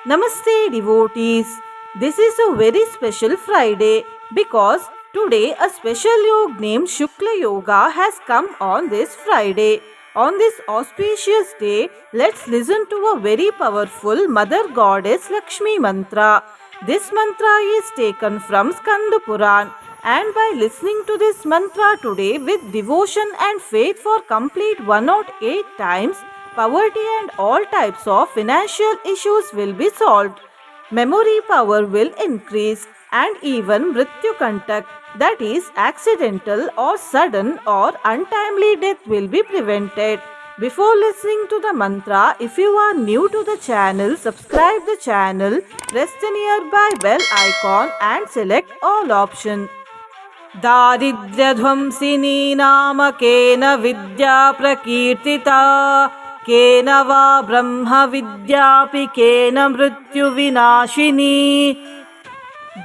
Namaste devotees. This is a very special Friday because today a special yoga named Shukla Yoga has come on this Friday. On this auspicious day, let's listen to a very powerful Mother Goddess Lakshmi mantra. This mantra is taken from Skanda Puran, and by listening to this mantra today with devotion and faith for complete 108 times, poverty and all types of financial issues will be solved. Memory power will increase and even Mrityu Kantak, that is accidental or sudden or untimely death will be prevented. Before listening to the mantra, if you are new to the channel, subscribe the channel, press the nearby bell icon and select all option. दारिद्र्यध्वंसिनी नाम केन विद्या प्रकीर्तिता केन वा ब्रह्म विद्यापि केन मृत्युविनाशिनी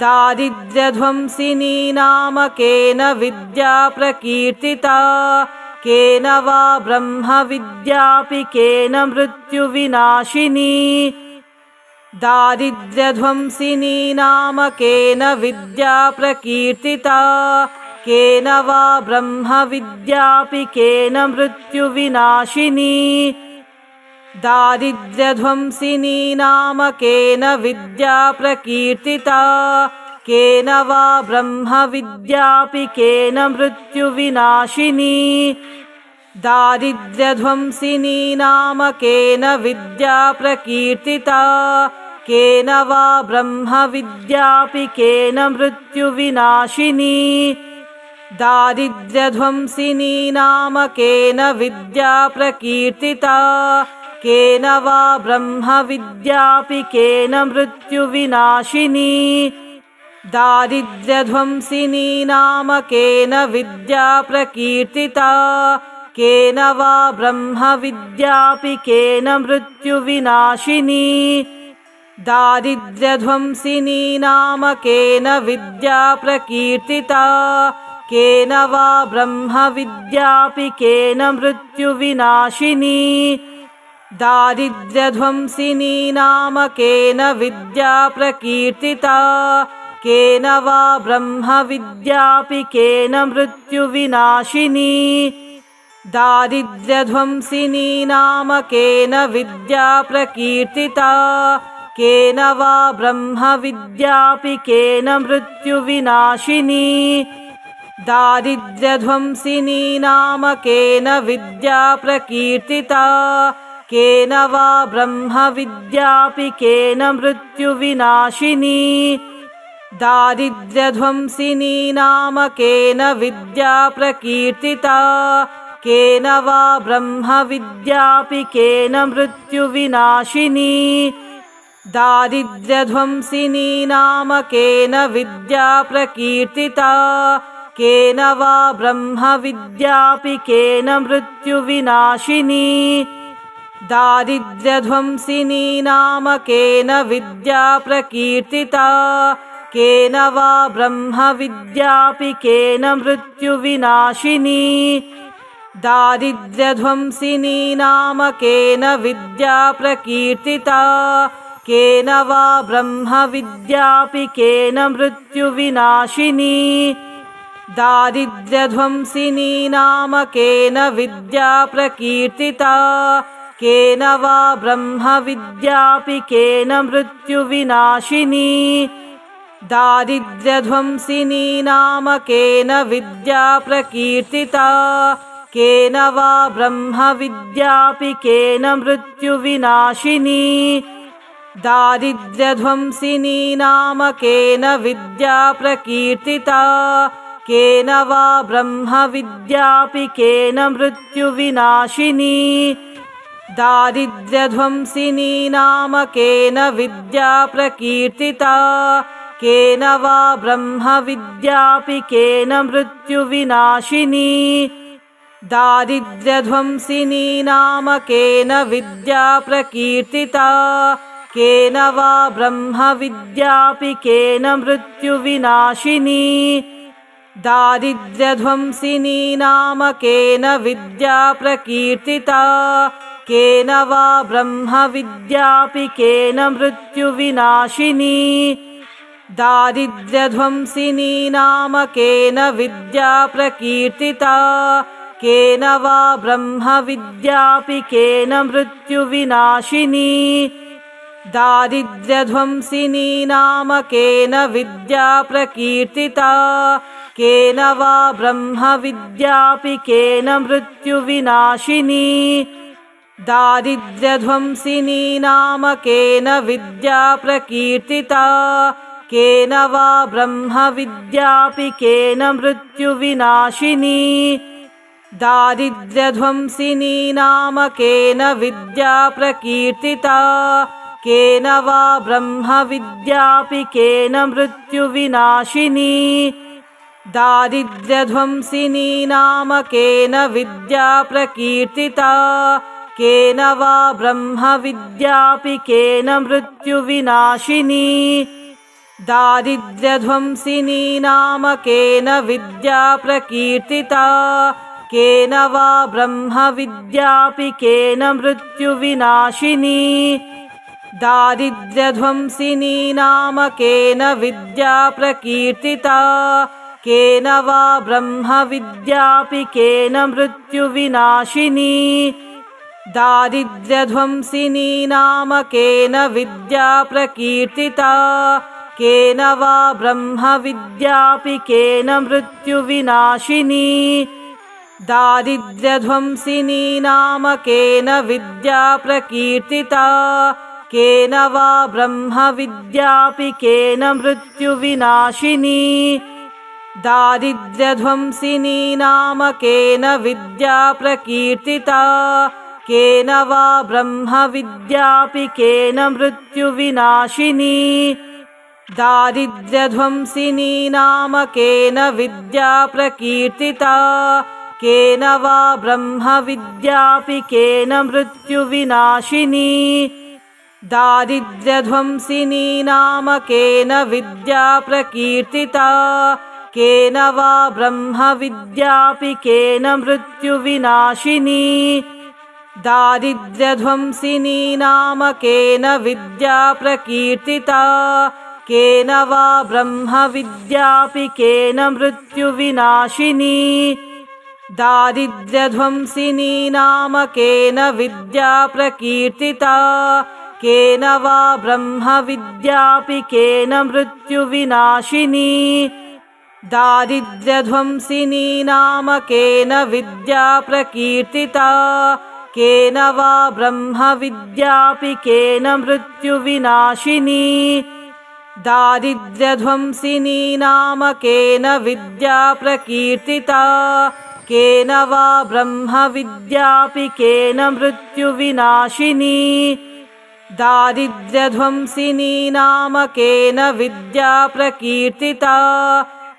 दारिद्र्यध्वंसिनी नाम केन विद्या प्रकीर्तिता केन वा ब्रह्म विद्यापि केन मृत्युविनाशिनी दारिद्र्यध्वंसिनी नाम केन विद्या प्रकीर्तिता केन वा ब्रह्म विद्यापि केन मृत्युविनाशिनी दारिद्र्यध्वंसिनी नाम केन विद्या प्रकीर्तिता केन वा ब्रह्म विद्यापि केन मृत्युविनाशिनी दारिद्र्यध्वंसिनी नाम केन विद्या प्रकीर्तिता केन वा ब्रह्म विद्यापि केन मृत्युविनाशिनी दारिद्र्यध्वंसिनी नाम केन विद्या प्रकीर्तिता केन वा ब्रह्म विद्यापि केन मृत्युविनाशिनी दारिद्र्यध्वंसिनी नाम केन विद्या प्रकीर्तिता केन वा ब्रह्म विद्यापि केन मृत्युविनाशिनी दारिद्र्यध्वंसिनी नाम केन विद्या प्रकीर्तिता केन वा ब्रह्म विद्यापि केन मृत्युविनाशिनी दारिद्र्यध्वंसिनी नाम केन विद्या प्रकीर्तिता केन वा ब्रह्म विद्यापि केन मृत्युविनाशिनी दारिद्र्यध्वंसिनी नाम केन विद्या प्रकीर्तिता केन वा ब्रह्म विद्यापि केन मृत्युविनाशिनी दारिद्र्यध्वंसिनी नाम केन विद्या प्रकीर्तिता केन वा ब्रह्म विद्यापि केन मृत्युविनाशिनी दारिद्र्यध्वंसिनी नाम केन विद्या प्रकीर्तिता केन वा ब्रह्म विद्यापि केन मृत्युविनाशिनी दारिद्र्यध्वंसिनी नाम केन विद्या प्रकीर्तिता केन वा ब्रह्म विद्यापि केन मृत्युविनाशिनी दारिद्र्यध्वंसिनी नाम केन विद्या प्रकीर्तिता केन वा ब्रह्म विद्यापि केन मृत्युविनाशिनी दारिद्र्यध्वंसिनी नाम केन विद्या प्रकीर्तिता केन वा ब्रह्म विद्यापि केन मृत्युविनाशिनी दारिद्र्यध्वंसिनी नाम केन विद्या प्रकीर्तिता केन वा ब्रह्म विद्यापि केन मृत्युविनाशिनी दारिद्र्यध्वंसिनी नाम केन विद्या प्रकीर्तिता केन वा ब्रह्म विद्यापि केन मृत्युविनाशिनी दारिद्र्यध्वंसिनी नाम केन विद्या प्रकीर्तिता केन वा ब्रह्म विद्यापि केन मृत्युविनाशिनी दारिद्र्यध्वंसिनी नाम केन विद्या प्रकीर्तिता केन वा ब्रह्म विद्यापि केन मृत्युविनाशिनी दारिद्र्यध्वंसिनी नाम केन विद्या प्रकीर्तिता केन वा ब्रह्म विद्यापि केन मृत्युविनाशिनी दारिद्र्यध्वंसिनी नाम केन विद्या प्रकीर्तिता केन वा ब्रह्मविद्यापि केन मृत्युविनाशिनी दारिद्र्यध्वंसिनी नाम केन विद्या प्रकीर्तिता केन वा ब्रह्मविद्यापि केन मृत्युविनाशिनी दारिद्र्यध्वंसिनी नाम केन विद्या प्रकीर्तिता केन वा ब्रह्मविद्यापि केन मृत्युविनाशिनी दारिद्र्यध्वंसिनी नाम केन विद्या प्रकीर्तिता केन वा ब्रह्मविद्यापि केन मृत्युविनाशिनी दारिद्र्यध्वंसिनी नाम केन विद्या प्रकीर्तिता केन वा ब्रह्मविद्यापि केन मृत्युविनाशिनी दारिद्र्यध्वंसिनी नाम केन विद्या प्रकीर्तिता केन वा ब्रह्मविद्यापि केन मृत्युविनाशिनी दारिद्र्यध्वंसिनी नाम केन विद्या प्रकीर्तिता केन वा ब्रह्मविद्यापि केन मृत्युविनाशिनी दारिद्र्यध्वंसिनी नाम केन विद्या प्रकीर्तिता केन वा ब्रह्मविद्यापि केन मृत्युविनाशिनी दारिद्र्यध्वंसिनी नाम केन विद्या प्रकीर्तिता केन वा ब्रह्मविद्यापि केन मृत्युविनाशिनी दारिद्र्यध्वंसिनी नाम केन विद्या प्रकीर्तिता केन वा ब्रह्मविद्यापि केन मृत्युविनाशिनी दारिद्र्यध्वंसिनी नाम केन विद्या प्रकीर्तिता केन वा ब्रह्मविद्यापि केन मृत्युविनाशिनी दारिद्र्यध्वंसिनी नाम केन विद्या प्रकीर्तिता केन वा ब्रह्मविद्यापि केन मृत्युविनाशिनी दारिद्र्यध्वंसिनी नाम केन विद्या प्रकीर्तिता केन वा ब्रह्मविद्यापि केन मृत्युविनाशिनी दारिद्र्यध्वंसिनी नाम केन विद्या प्रकीर्तिता केन वा ब्रह्मविद्यापि केन मृत्युविनाशिनी दारिद्र्यध्वंसिनी नाम केन विद्या प्रकीर्तिता केन वा ब्रह्मविद्यापि केन मृत्युविनाशिनी दारिद्र्यध्वंसिनी नाम केन विद्या प्रकीर्तिता केन वा ब्रह्मविद्यापि केन मृत्युविनाशिनी दारिद्र्यध्वंसिनी नाम केन विद्या प्रकीर्तिता केन वा ब्रह्मविद्यापि केन मृत्युविनाशिनी दारिद्र्यध्वंसिनी नाम केन विद्या प्रकीर्तिता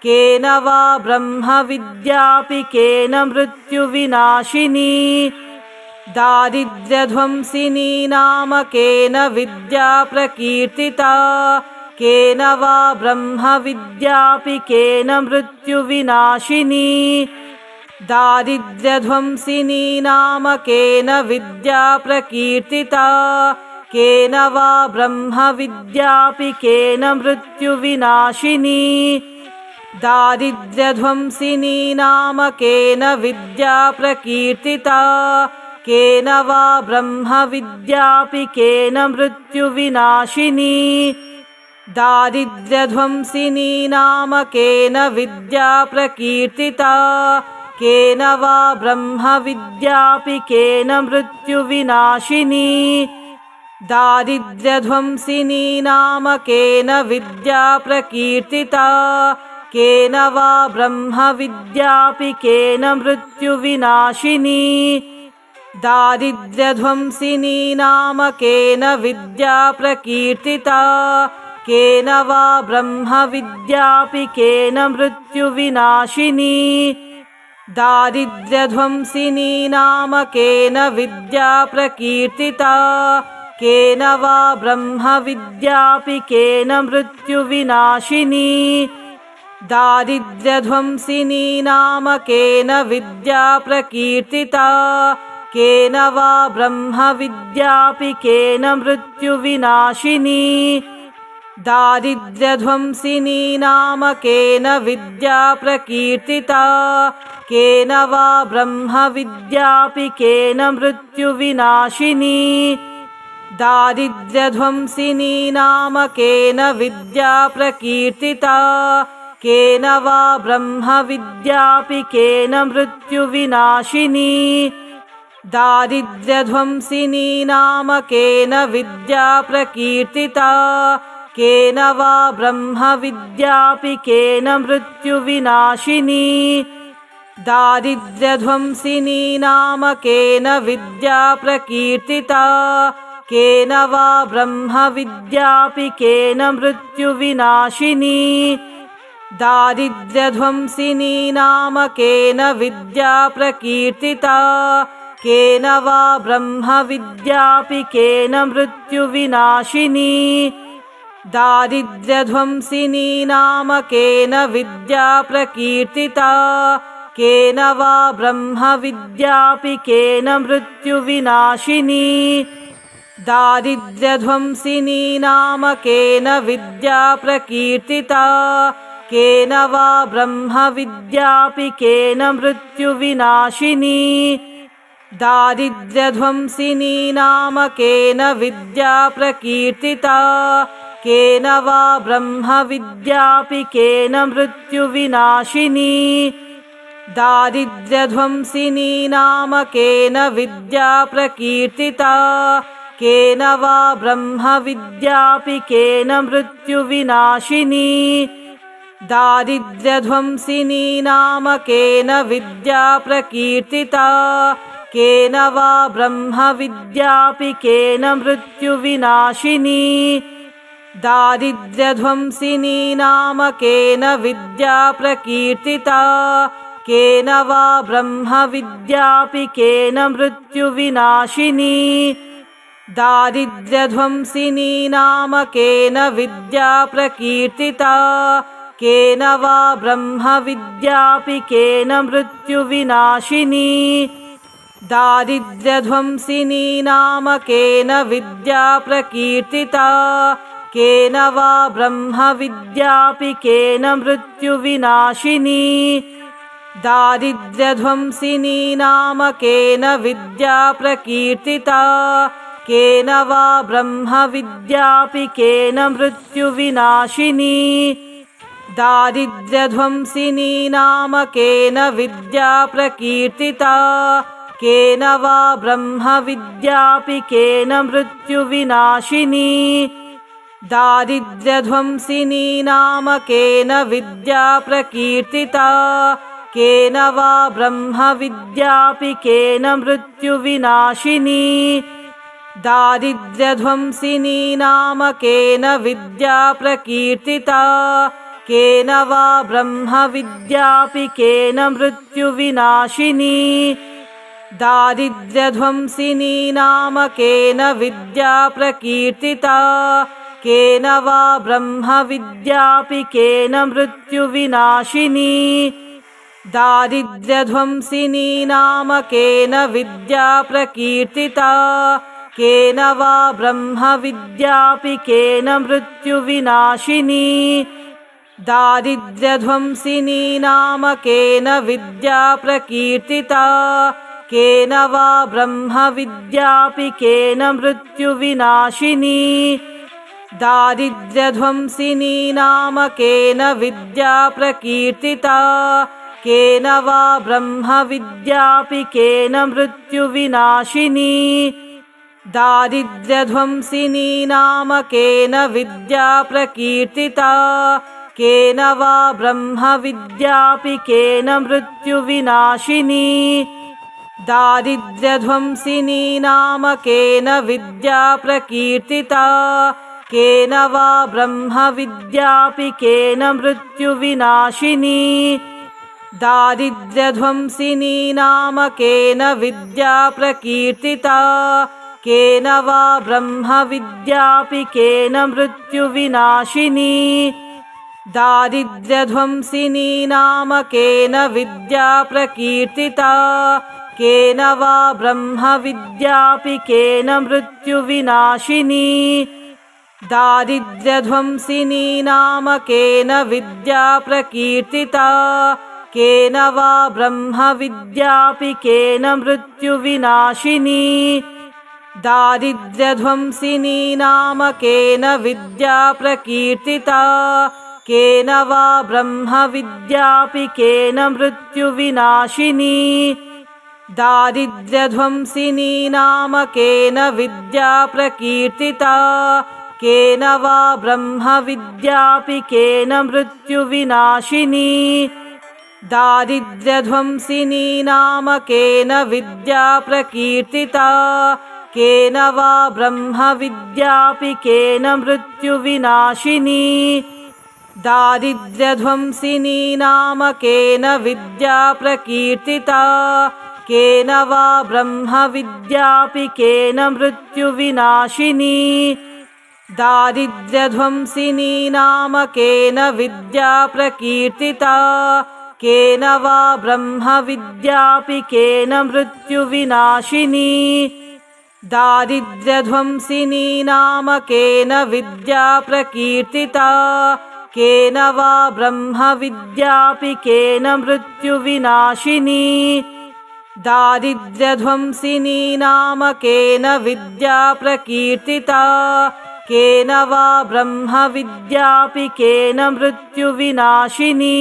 केन वा ब्रह्मविद्यापि केन मृत्युविनाशिनी दारिद्र्यध्वंसिनी नाम केन विद्या प्रकीर्तिता केन वा ब्रह्मविद्यापि केन मृत्युविनाशिनी दारिद्र्यध्वंसिनी नाम केन विद्या प्रकीर्तिता केन वा ब्रह्मविद्यापि केन मृत्युविनाशिनी दारिद्र्यध्वंसिनी नाम केन विद्या प्रकीर्तिता केन वा ब्रह्मविद्यापि केन मृत्युविनाशिनी दारिद्र्यध्वंसिनी नाम केन विद्या प्रकीर्तिता केन वा ब्रह्मविद्यापि केन मृत्युविनाशिनी दारिद्र्यध्वंसिनी नाम केन विद्या प्रकीर्तिता केन वा ब्रह्मविद्यापि केन मृत्युविनाशिनी दारिद्र्यध्वंसिनी नाम केन विद्या प्रकीर्तिता केन वा ब्रह्मविद्यापि केन मृत्युविनाशिनी दारिद्र्यध्वंसिनी नाम केन विद्या प्रकीर्तिता केन वा ब्रह्मविद्यापि केन मृत्युविनाशिनी दारिद्र्यध्वंसिनी नाम केन विद्या प्रकीर्तिता केन वा ब्रह्मविद्यापि केन मृत्युविनाशिनी दारिद्र्यध्वंसिनी नाम केन विद्या प्रकीर्तिता केन वा ब्रह्मविद्यापि केन मृत्युविनाशिनी दारिद्र्यध्वंसिनी नाम केन विद्या प्रकीर्तिता केन वा ब्रह्मविद्यापि केन मृत्युविनाशिनी दारिद्र्यध्वंसिनी नाम केन विद्या प्रकीर्तिता केन वा ब्रह्मविद्यापि केन मृत्युविनाशिनी दारिद्र्यध्वंसिनी नाम केन विद्या प्रकीर्तिता केन वा ब्रह्मविद्यापि केन मृत्युविनाशिनी दारिद्र्यध्वंसिनी नाम केन विद्या प्रकीर्तिता केन वा ब्रह्मविद्यापि केन मृत्युविनाशिनी दारिद्र्यध्वंसिनी नाम केन विद्या प्रकीर्तिता केन वा ब्रह्मविद्यापि केन मृत्युविनाशिनी दारिद्र्यध्वंसिनी नाम केन विद्या प्रकीर्तिता केन वा ब्रह्मविद्यापि केन मृत्युविनाशिनी दारिद्र्यध्वंसिनी नाम केन विद्या प्रकीर्तिता केन वा ब्रह्मविद्यापि केन मृत्युविनाशिनी दारिद्र्यध्वंसिनी नाम केन विद्या प्रकीर्तिता केन वा ब्रह्मविद्यापि केन मृत्युविनाशिनी दारिद्र्यध्वंसिनी नाम केन विद्या प्रकीर्तिता केन वा ब्रह्मविद्यापि केन मृत्युविनाशिनी दारिद्र्यध्वंसिनी नाम केन विद्या प्रकीर्तिता केन वा ब्रह्मविद्यापि केन मृत्युविनाशिनी दारिद्र्यध्वंसिनी नाम केन विद्या प्रकीर्तिता केन वा ब्रह्मविद्यापि केन मृत्युविनाशिनी दारिद्र्यध्वंसिनी नाम केन विद्या प्रकीर्तिता केन वा ब्रह्मविद्यापि केन मृत्युविनाशिनी दारिद्र्यध्वंसिनी नाम केन विद्या प्रकीर्तिता केन वा ब्रह्मविद्यापि केन मृत्युविनाशिनी दारिद्र्यध्वंसिनी नाम केन विद्या प्रकीर्तिता केन वा ब्रह्मविद्यापि केन मृत्युविनाशिनी दारिद्र्यध्वंसिनी नाम केन विद्या प्रकीर्तिता केन वा ब्रह्मविद्यापि केन मृत्युविनाशिनी दारिद्र्यध्वंसिनी नाम केन विद्या प्रकीर्तिता केन वा ब्रह्मविद्यापि केन मृत्युविनाशिनी दारिद्र्यध्वंसिनी नाम केन विद्या प्रकीर्तिता केन वा ब्रह्मविद्यापि केन मृत्युविनाशिनी दारिद्र्यध्वंसिनी नाम केन विद्या प्रकीर्तिता केन वा ब्रह्मविद्यापि केन मृत्युविनाशिनी दारिद्र्यध्वंसिनी नाम केन विद्या प्रकीर्तिता केन वा ब्रह्मविद्यापि केन मृत्युविनाशिनी दारिद्र्यध्वंसिनी नाम केन विद्या प्रकीर्तिता केन वा ब्रह्मविद्यापि केन मृत्युविनाशिनी दारिद्र्यध्वंसिनी नाम केन विद्या प्रकीर्तिता केन वा ब्रह्मविद्यापि केन मृत्युविनाशिनी दारिद्र्यध्वंसिनी नाम केन विद्या प्रकीर्तिता केन वा ब्रह्मविद्यापि केन मृत्युविनाशिनी दारिद्र्यध्वंसिनी नाम केन विद्या प्रकीर्तिता केन वा ब्रह्मविद्यापि केन मृत्युविनाशिनी दारिद्र्यध्वंसिनी नाम केन विद्या प्रकीर्तिता केन वा ब्रह्मविद्यापिकेन मृत्युविनाशिनी दारिद्र्यध्वंसिनी नाम केन विद्या प्रकीर्तिता केन वा ब्रह्मविद्यापिकेन मृत्युविनाशिनी दारिद्र्यध्वंसिनी नाम केन विद्या प्रकीर्तिता केन वा ब्रह्मविद्यापिकेन मृत्युविनाशिनी दारिद्र्यध्वंसिनी नाम केन विद्या प्रकीर्तिता केन वा ब्रह्मविद्यापिकेन मृत्युविनाशिनी दारिद्र्यध्वंसिनी नाम केन विद्या प्रकीर्तिता केन वा ब्रह्मविद्यापिकेन मृत्युविनाशिनी दारिद्र्यध्वंसिनी नाम केन विद्या प्रकीर्तिता केन वा ब्रह्मविद्यापिकेन मृत्युविनाशिनी दारिद्र्यध्वंसिनी नाम केन विद्या प्रकीर्तिता केन वा ब्रह्मविद्यापिकेन मृत्युविनाशिनी दारिद्र्यध्वंसिनी नाम केन विद्या प्रकीर्तिता केन वा ब्रह्मविद्यापिकेन मृत्युविनाशिनी दारिद्र्यध्वंसिनी नाम केन विद्या प्रकीर्तिता केन वा ब्रह्मविद्यापिकेन मृत्युविनाशिनी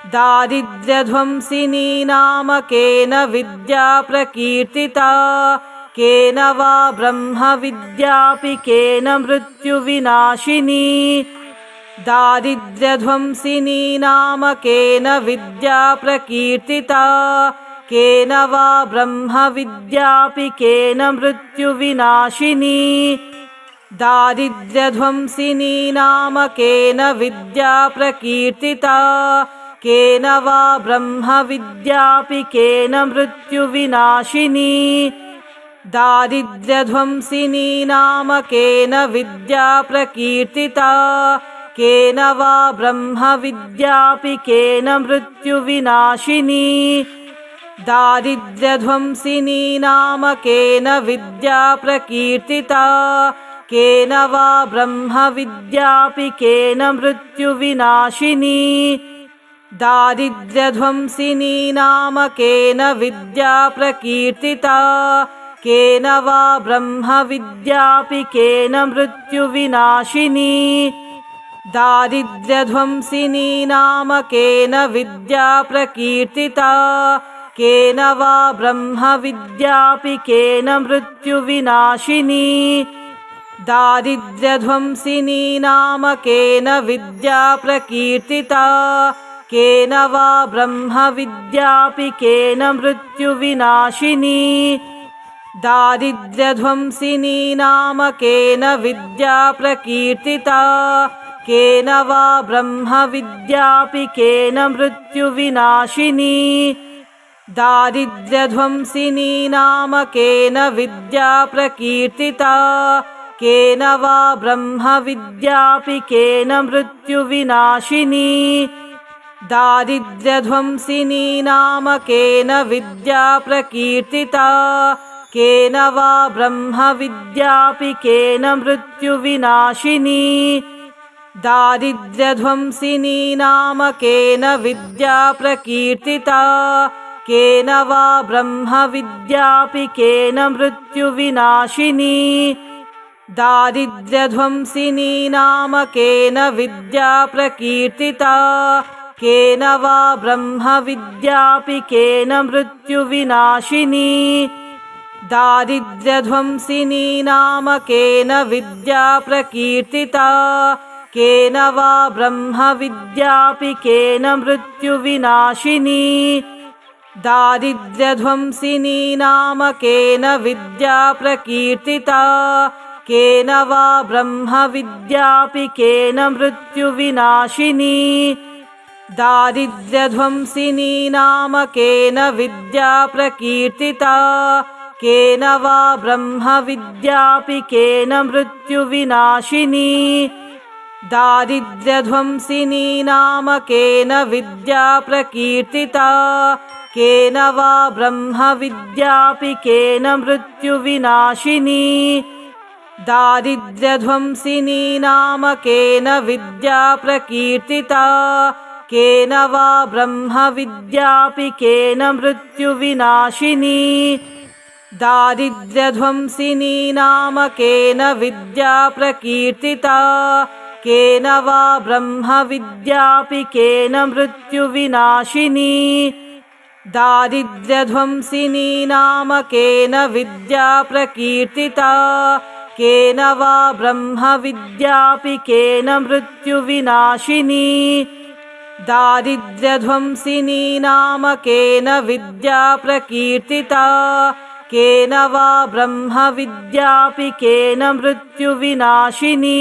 दारिद्र्यध्वंसिनी नाम केन विद्या प्रकीर्तिता केन वा ब्रह्मविद्यापिकेन मृत्युविनाशिनी दारिद्र्यध्वंसिनी नाम केन विद्या प्रकीर्तिता केन वा ब्रह्मविद्यापिकेन मृत्युविनाशिनी दारिद्र्यध्वंसिनी नाम केन विद्या प्रकीर्तिता केन वा ब्रह्मविद्यापिकेन मृत्युविनाशिनी दारिद्र्यध्वंसिनी नाम केन विद्या प्रकीर्तिता केन वा ब्रह्मविद्यापिकेन मृत्युविनाशिनी दारिद्र्यध्वंसिनी नाम केन विद्या प्रकीर्तिता केन वा ब्रह्मविद्यापिकेन मृत्युविनाशिनी दारिद्र्यध्वंसिनी नाम केन विद्या प्रकीर्तिता केन वा ब्रह्मविद्यापिकेन मृत्युविनाशिनी दारिद्र्यध्वंसिनी नाम केन विद्या प्रकीर्तिता केन वा ब्रह्मविद्यापिकेन मृत्युविनाशिनी दारिद्र्यध्वंसिनी नाम केन विद्या प्रकीर्तिता केन वा ब्रह्मविद्यापिकेन मृत्युविनाशिनी दारिद्र्यध्वंसिनी नाम केन विद्या प्रकीर्तिता केन वा ब्रह्मविद्यापिकेन मृत्युविनाशिनी दारिद्र्यध्वंसिनी नाम केन विद्या प्रकीर्तिता केन वा ब्रह्मविद्यापिकेन मृत्युविनाशिनी दारिद्र्यध्वंसिनी नाम केन विद्या प्रकीर्तिता केन वा ब्रह्मविद्यापिकेन मृत्युविनाशिनी दारिद्र्यध्वंसिनी नाम केन विद्या प्रकीर्तिता केन वा ब्रह्मविद्यापिकेन मृत्युविनाशिनी दारिद्र्यध्वंसिनी नाम केन विद्या प्रकीर्तिता केन वा ब्रह्मविद्यापिकेन मृत्युविनाशिनी दारिद्र्यध्वंसिनी नाम केन विद्या प्रकीर्तिता केन वा ब्रह्मविद्यापिकेन मृत्युविनाशिनी दारिद्र्यध्वंसिनी नाम केन विद्या प्रकीर्तिता केन वा ब्रह्मविद्यापिकेन मृत्युविनाशिनी दारिद्र्यध्वंसिनी नाम केन विद्या प्रकीर्तिता केन वा ब्रह्मविद्यापिकेन मृत्युविनाशिनी दारिद्र्यध्वंसिनी नाम केन विद्या प्रकीर्तिता केन वा ब्रह्मविद्यापि केन मृत्युविनाशिनी दारिद्र्यध्वंसिनी नाम केन विद्या प्रकीर्तिता केन वा ब्रह्मविद्यापि केन मृत्युविनाशिनी दारिद्र्यध्वंसिनी नाम केन विद्या प्रकीर्तिता केन वा ब्रह्मविद्यापि केन मृत्युविनाशिनी दारिद्र्यध्वंसिनी नाम केन विद्या प्रकीर्तिता केन वा ब्रह्मविद्यापि केन मृत्युविनाशिनी दारिद्र्यध्वंसिनी नाम केन विद्या प्रकीर्तिता केन वा ब्रह्मविद्यापि केन मृत्युविनाशिनी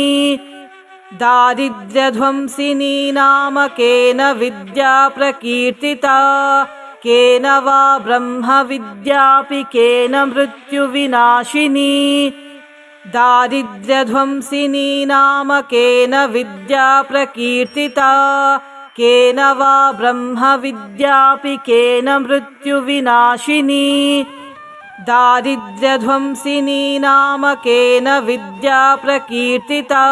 दारिद्र्यध्वंसिनी नाम केन विद्या प्रकीर्तिता केन वा ब्रह्मविद्यापि केन मृत्युविनाशिनी दारिद्र्यध्वंसिनी नाम केन विद्या प्रकीर्तिता केन वा ब्रह्मविद्यापि केन मृत्युविनाशिनी दारिद्र्यध्वंसिनी नाम केन विद्या प्रकीर्तिता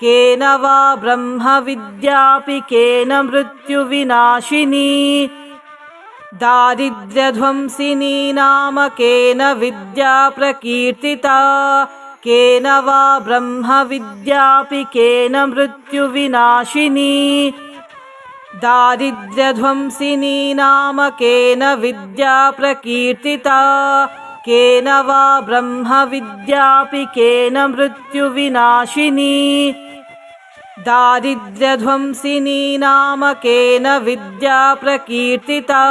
केन वा ब्रह्मविद्यापि केन मृत्युविनाशिनी दारिद्र्यध्वंसिनी नाम केन विद्या प्रकीर्तिता केन वा ब्रह्मविद्यापि केन मृत्युविनाशिनी दारिद्र्यध्वंसिनी नाम केन विद्या प्रकीर्तिता केन वा ब्रह्मविद्यापि केन मृत्युविनाशिनी दारिद्र्यध्वंसिनी नाम केन विद्या प्रकीर्तिता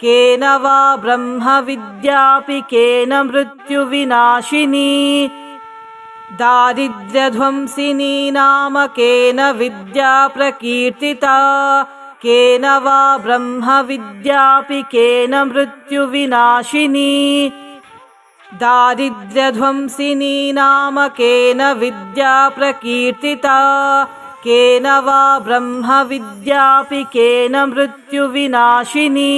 केन वा ब्रह्मविद्यापि केन मृत्युविनाशिनी दारिद्र्यध्वंसिनी नाम केन विद्या प्रकीर्तिता केन वा ब्रह्मविद्यापि केन मृत्युविनाशिनी दारिद्र्यध्वंसिनी नाम केन विद्या प्रकीर्तिता केन वा ब्रह्मविद्यापि केन मृत्युविनाशिनी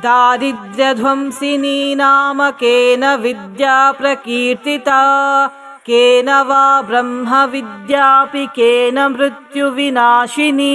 दारिद्र्यध्वंसिनी नाम केन विद्या प्रकीर्तिता केन वा ब्रह्मविद्यापि केन मृत्युविनाशिनी